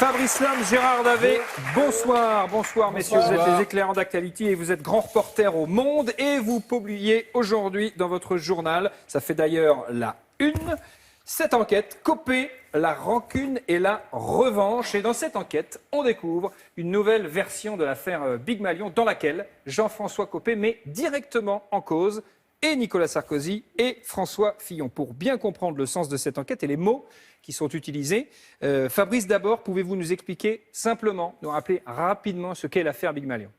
Fabrice Lhomme, Gérard Davet, bonsoir. Bonsoir messieurs, vous êtes les éclairants d'actualité et vous êtes grand reporter au Monde et vous publiez aujourd'hui dans votre journal, ça fait d'ailleurs la une, cette enquête, Copé, la rancune et la revanche. Et dans cette enquête, on découvre une nouvelle version de l'affaire Big Malion dans laquelle Jean-François Copé met directement en cause et Nicolas Sarkozy et François Fillon. Pour bien comprendre le sens de cette enquête et les mots qui sont utilisés, Fabrice, d'abord, pouvez-vous nous expliquer simplement, nous rappeler rapidement ce qu'est l'affaire Big Malion?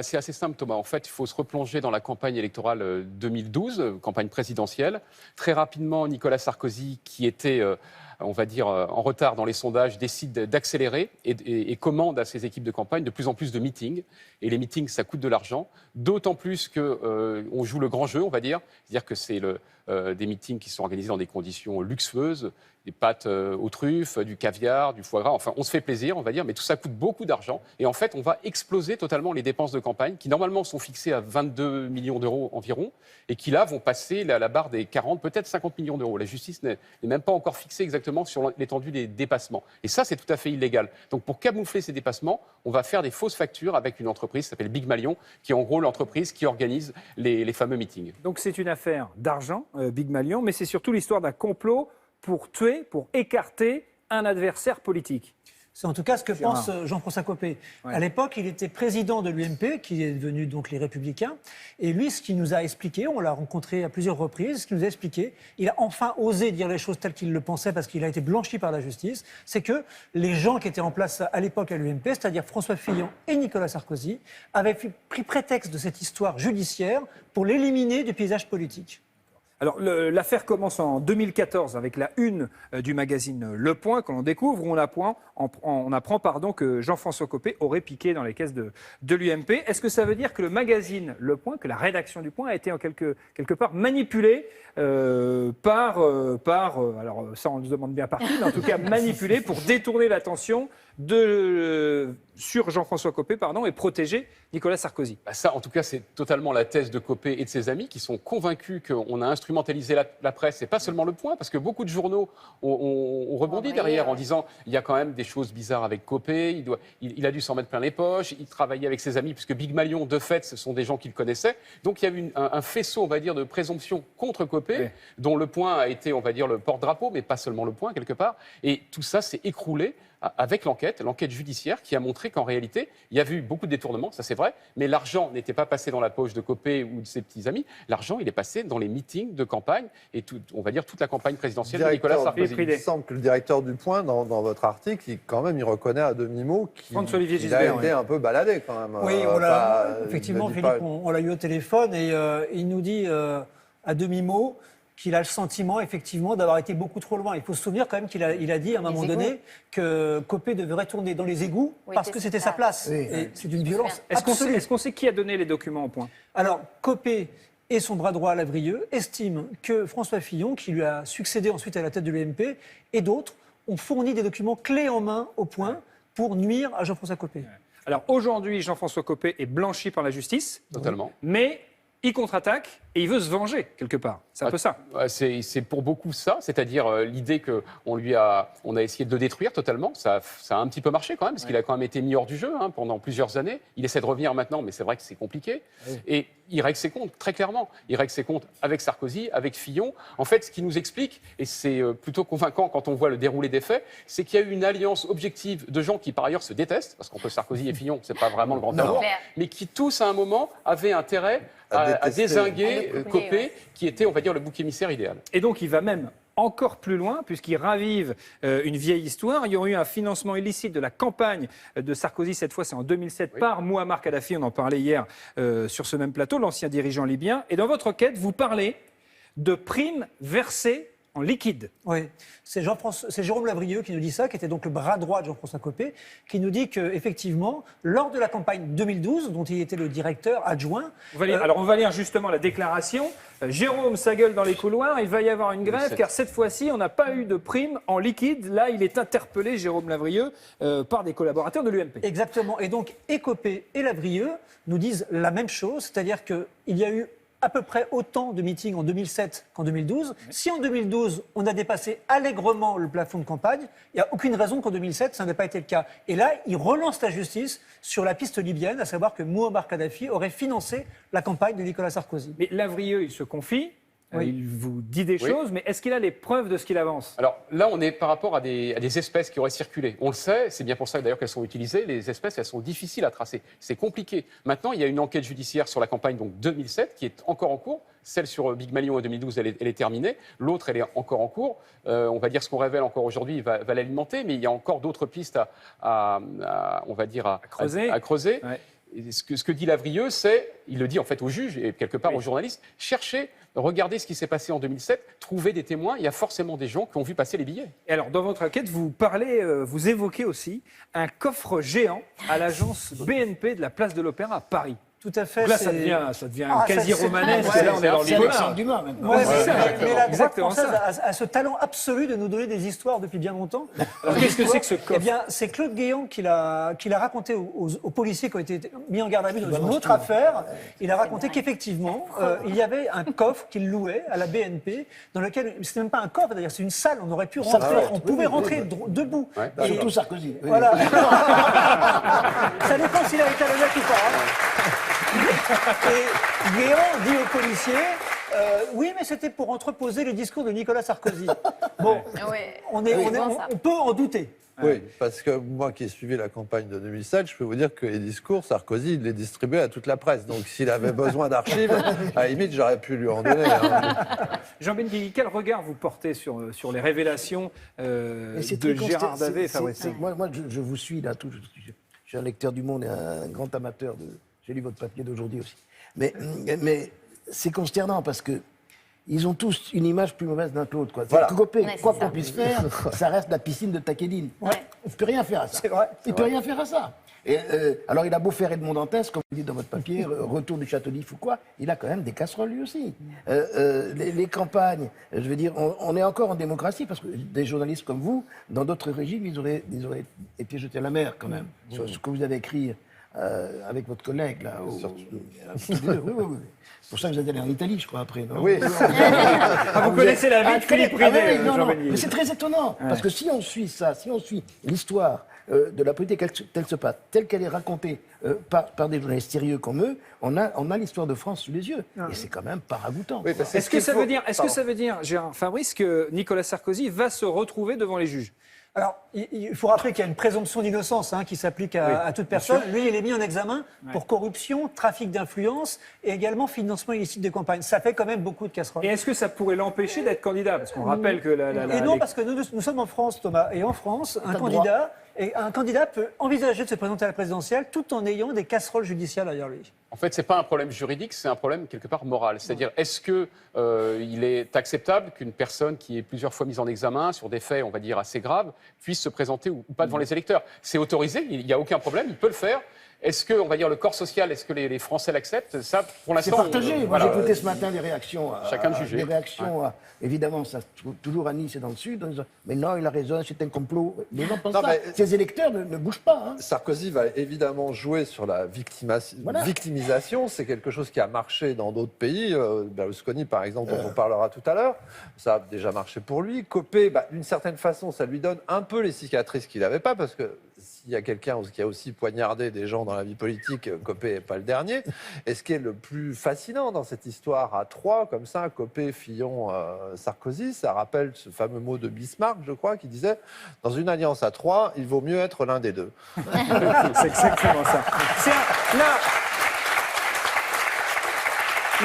C'est assez simple, Thomas. En fait, il faut se replonger dans la campagne électorale 2012, campagne présidentielle. Très rapidement, Nicolas Sarkozy, qui était, on va dire, en retard dans les sondages, décide d'accélérer et commande à ses équipes de campagne de plus en plus de meetings. Et les meetings, ça coûte de l'argent. D'autant plus qu'on joue le grand jeu, on va dire. C'est-à-dire que c'est des meetings qui sont organisés dans des conditions luxueuses, des pâtes aux truffes, du caviar, du foie gras. Enfin, on se fait plaisir, on va dire, mais tout ça coûte beaucoup d'argent. Et en fait, on va exploser totalement les dépenses de campagne, qui normalement sont fixées à 22 millions d'euros environ, et qui là vont passer la barre des 40, peut-être 50 millions d'euros. La justice n'est même pas encore fixée exactement sur l'étendue des dépassements. Et ça, c'est tout à fait illégal. Donc, pour camoufler ces dépassements, on va faire des fausses factures avec une entreprise qui s'appelle Big Malion, qui est en gros l'entreprise qui organise les fameux meetings. Donc, c'est une affaire d'argent, Big Malion, mais c'est surtout l'histoire d'un complot pour tuer, pour écarter un adversaire politique. C'est en tout cas ce que pense Jean-François Copé. Ouais. À l'époque, il était président de l'UMP, qui est devenu donc les Républicains. Et lui, ce qu'il nous a expliqué, on l'a rencontré à plusieurs reprises, ce qu'il nous a expliqué, il a enfin osé dire les choses telles qu'il le pensait parce qu'il a été blanchi par la justice, c'est que les gens qui étaient en place à l'époque à l'UMP, c'est-à-dire François Fillon et Nicolas Sarkozy, avaient pris prétexte de cette histoire judiciaire pour l'éliminer du paysage politique. Alors, l'affaire commence en 2014 avec la une du magazine Le Point, que l'on découvre, où on apprend que Jean-François Copé aurait piqué dans les caisses de l'UMP. Est-ce que ça veut dire que le magazine Le Point, que la rédaction du Point a été en quelque part manipulée alors ça on se demande bien par qui, mais en tout cas manipulée pour détourner l'attention sur Jean-François Copé et protéger Nicolas Sarkozy? Ça, en tout cas, c'est totalement la thèse de Copé et de ses amis qui sont convaincus qu'on a instrumentalisé la presse, et pas seulement Le Point, parce que beaucoup de journaux ont rebondi derrière en disant il y a quand même des choses bizarres avec Copé, il a dû s'en mettre plein les poches, il travaillait avec ses amis, puisque Big Malion, de fait, ce sont des gens qu'il connaissait. Donc il y a eu un faisceau, on va dire, de présomption contre Copé, dont Le Point a été, on va dire, le porte-drapeau, mais pas seulement Le Point, quelque part. Et tout ça s'est écroulé avec l'enquête judiciaire qui a montré qu'en réalité, il y avait eu beaucoup de détournements, ça c'est vrai, mais l'argent n'était pas passé dans la poche de Copé ou de ses petits amis, l'argent il est passé dans les meetings de campagne et on va dire toute la campagne présidentielle de Nicolas Sarkozy. Il semble que le directeur du Point, dans votre article, il reconnaît à demi-mot qu'il a été un peu baladé quand même. Oui, effectivement, Philippe, on l'a eu au téléphone et il nous dit à demi-mot qu'il a le sentiment, effectivement, d'avoir été beaucoup trop loin. Il faut se souvenir quand même qu'il a dit à un moment donné que Copé devrait tourner dans les égouts parce que c'était sa place. Oui. Et c'est d'une violence absolue. Est-ce qu'on sait qui a donné les documents au Point? Alors, Copé et son bras droit, Lavrieux, estiment que François Fillon, qui lui a succédé ensuite à la tête de l'UMP, et d'autres, ont fourni des documents clés en main au Point pour nuire à Jean-François Copé. Alors, aujourd'hui, Jean-François Copé est blanchi par la justice. Totalement. Mais il contre-attaque et il veut se venger, quelque part. C'est un peu ça. C'est pour beaucoup ça, c'est-à-dire l'idée qu'on a essayé de le détruire totalement. Ça a un petit peu marché quand même, parce qu'il a quand même été mis hors du jeu pendant plusieurs années. Il essaie de revenir maintenant, mais c'est vrai que c'est compliqué. Oui. Et il règle ses comptes, très clairement. Il règle ses comptes avec Sarkozy, avec Fillon. En fait, ce qui nous explique, et c'est plutôt convaincant quand on voit le déroulé des faits, c'est qu'il y a eu une alliance objective de gens qui, par ailleurs, se détestent, parce qu'entre Sarkozy et Fillon, c'est pas vraiment le grand amour, mais qui tous, à un moment, avaient intérêt à dézinguer Copé, qui était, on va dire, le bouc émissaire idéal. Et donc, il va même encore plus loin, puisqu'il ravive une vieille histoire. Il y aurait eu un financement illicite de la campagne de Sarkozy, cette fois c'est en 2007, par Mouammar Kadhafi, on en parlait hier sur ce même plateau, l'ancien dirigeant libyen. Et dans votre enquête, vous parlez de primes versées en liquide. Oui, c'est Jérôme Lavrieux qui nous dit ça, qui était donc le bras droit de Jean-François Copé, qui nous dit qu'effectivement, lors de la campagne 2012, dont il était le directeur adjoint... Alors on va lire justement la déclaration. Jérôme, sa gueule dans les couloirs, il va y avoir une grève, car cette fois-ci, on n'a pas eu de prime en liquide. Là, il est interpellé, Jérôme Lavrieux, par des collaborateurs de l'UMP. Exactement, et donc, et Copé et Lavrieux nous disent la même chose, c'est-à-dire qu'il y a eu à peu près autant de meetings en 2007 qu'en 2012. Si en 2012, on a dépassé allègrement le plafond de campagne, il n'y a aucune raison qu'en 2007, ça n'ait pas été le cas. Et là, il relance la justice sur la piste libyenne, à savoir que Mouammar Kadhafi aurait financé la campagne de Nicolas Sarkozy. Mais Lavrieux, il se confie. Oui. Il vous dit des choses, mais est-ce qu'il a les preuves de ce qu'il avance? Alors là, on est par rapport à des espèces qui auraient circulé. On le sait, c'est bien pour ça d'ailleurs qu'elles sont utilisées. Les espèces, elles sont difficiles à tracer. C'est compliqué. Maintenant, il y a une enquête judiciaire sur la campagne donc 2007 qui est encore en cours. Celle sur Big Malion en 2012, elle est terminée. L'autre, elle est encore en cours. On va dire ce qu'on révèle encore aujourd'hui va l'alimenter, mais il y a encore d'autres pistes à creuser. Ouais. Et ce que dit Lavrieux, il le dit en fait au juge et quelque part aux journalistes, cherchez, regardez ce qui s'est passé en 2007, trouvez des témoins, il y a forcément des gens qui ont vu passer les billets. Et alors, dans votre enquête, vous évoquez aussi un coffre géant à l'agence BNP de la place de l'Opéra à Paris. Tout à fait. Donc là, ça devient quasi romanesque. ouais, là, on est dans C'est Alexandre Dumas maintenant. Ouais, c'est ça. Mais la droite Exactement française a ce talent absolu de nous donner des histoires depuis bien longtemps. Alors, qu'est-ce que c'est que ce coffre? Eh bien, c'est Claude Guéant qui l'a raconté aux policiers qui ont été mis en garde à vue dans une autre affaire. Il a raconté qu'effectivement, il y avait un coffre qu'il louait à la BNP, dans lequel, c'était même pas un coffre, d'ailleurs, c'est une salle, on aurait pu rentrer, on pouvait rentrer debout. Ouais. Et Surtout Sarkozy. Oui, voilà. Ça dépend s'il a été honnête ou pas. Et Guéant dit aux policiers, oui, mais c'était pour entreposer le discours de Nicolas Sarkozy. Bon, on peut en douter. Oui, parce que moi qui ai suivi la campagne de 2007, je peux vous dire que les discours, Sarkozy, il les distribuait à toute la presse. Donc s'il avait besoin d'archives, à la limite, j'aurais pu lui en donner. Jean Benguigui, quel regard vous portez sur les révélations de Gérard Davet? Moi, je vous suis là. Je suis un lecteur du Monde et un grand amateur de... J'ai lu votre papier d'aujourd'hui aussi. Mais c'est consternant parce que ils ont tous une image plus mauvaise d'un que l'autre. Quoi qu'on puisse faire, ça reste la piscine de Takedine. Ouais. Il ne peut rien faire à ça. C'est vrai. Il ne peut rien faire à ça. Et, alors, il a beau faire Edmond Dantès, comme vous dites dans votre papier, retour du château d'If ou quoi, il a quand même des casseroles lui aussi. Les campagnes, je veux dire, on est encore en démocratie parce que des journalistes comme vous, dans d'autres régimes, ils auraient été jetés à la mer quand même. Sur ce que vous avez écrit avec votre collègue, là. Oui. C'est pour ça que vous êtes allé en Italie, je crois, après. Non Oui. Vous connaissez la vie de Philippe Rivet, Jean Benguigui. Mais c'est très étonnant, parce que si on suit ça, si on suit l'histoire de la politique telle se passe, telle qu'elle est racontée par des journalistes sérieux comme eux, on a l'histoire de France sous les yeux. Et c'est quand même pas ragoûtant. Oui, Est-ce que ça veut dire, Gérard Fabrice, que Nicolas Sarkozy va se retrouver devant les juges? Alors, il faut rappeler qu'il y a une présomption d'innocence qui s'applique à toute personne. Lui, il est mis en examen pour corruption, trafic d'influence et également financement illicite de campagne. Ça fait quand même beaucoup de casseroles. Et est-ce que ça pourrait l'empêcher d'être candidat? Parce qu'on rappelle que Et non, parce que nous sommes en France, Thomas. Et en France, un candidat peut envisager de se présenter à la présidentielle tout en ayant des casseroles judiciaires derrière lui. En fait, ce n'est pas un problème juridique, c'est un problème quelque part moral. C'est-à-dire, est-ce qu'il est acceptable qu'une personne qui est plusieurs fois mise en examen sur des faits, on va dire, assez graves, puisse se présenter ou pas devant les électeurs? C'est autorisé, il n'y a aucun problème, il peut le faire. Est-ce que, on va dire, le corps social, est-ce que les Français l'acceptent? Ça, pour l'instant, c'est partagé. Moi, j'ai écouté ce matin les réactions. Chacun de juger. Les réactions, évidemment, ça se trouve toujours à Nice et dans le Sud. En disant, mais non, il a raison, c'est un complot. Les gens pensent ça. Ces électeurs ne bougent pas. Sarkozy va évidemment jouer sur la victimisation. C'est quelque chose qui a marché dans d'autres pays. Berlusconi, par exemple, dont on parlera tout à l'heure, ça a déjà marché pour lui. Copé, d'une certaine façon, ça lui donne un peu les cicatrices qu'il n'avait pas, parce que s'il y a quelqu'un qui a aussi poignardé des gens dans la vie politique, Copé n'est pas le dernier. Et ce qui est le plus fascinant dans cette histoire à trois, comme ça, Copé, Fillon, Sarkozy, ça rappelle ce fameux mot de Bismarck, je crois, qui disait « Dans une alliance à trois, il vaut mieux être l'un des deux ». C'est exactement ça.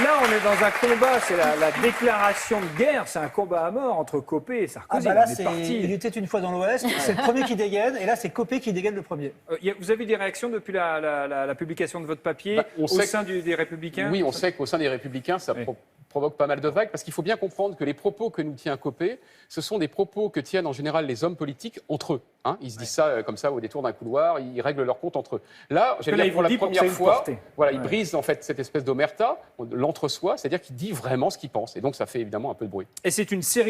Là, on est dans un combat, c'est la déclaration de guerre, c'est un combat à mort entre Copé et Sarkozy. Là, il était une fois dans l'Ouest, c'est le premier qui dégaine, et là, c'est Copé qui dégaine le premier. Vous avez des réactions depuis la publication de votre papier au sein des Républicains? Oui, on sait qu'au sein des Républicains, ça provoque pas mal de vagues, parce qu'il faut bien comprendre que les propos que nous tient Copé, ce sont des propos que tiennent en général les hommes politiques entre eux. Ils se disent ça comme ça au détour d'un couloir, ils règlent leurs comptes entre eux. Là, pour la première fois, ils brisent en fait cette espèce d'omerta, l'entre-soi, c'est-à-dire qu'il dit vraiment ce qu'il pense. Et donc ça fait évidemment un peu de bruit. Et c'est une série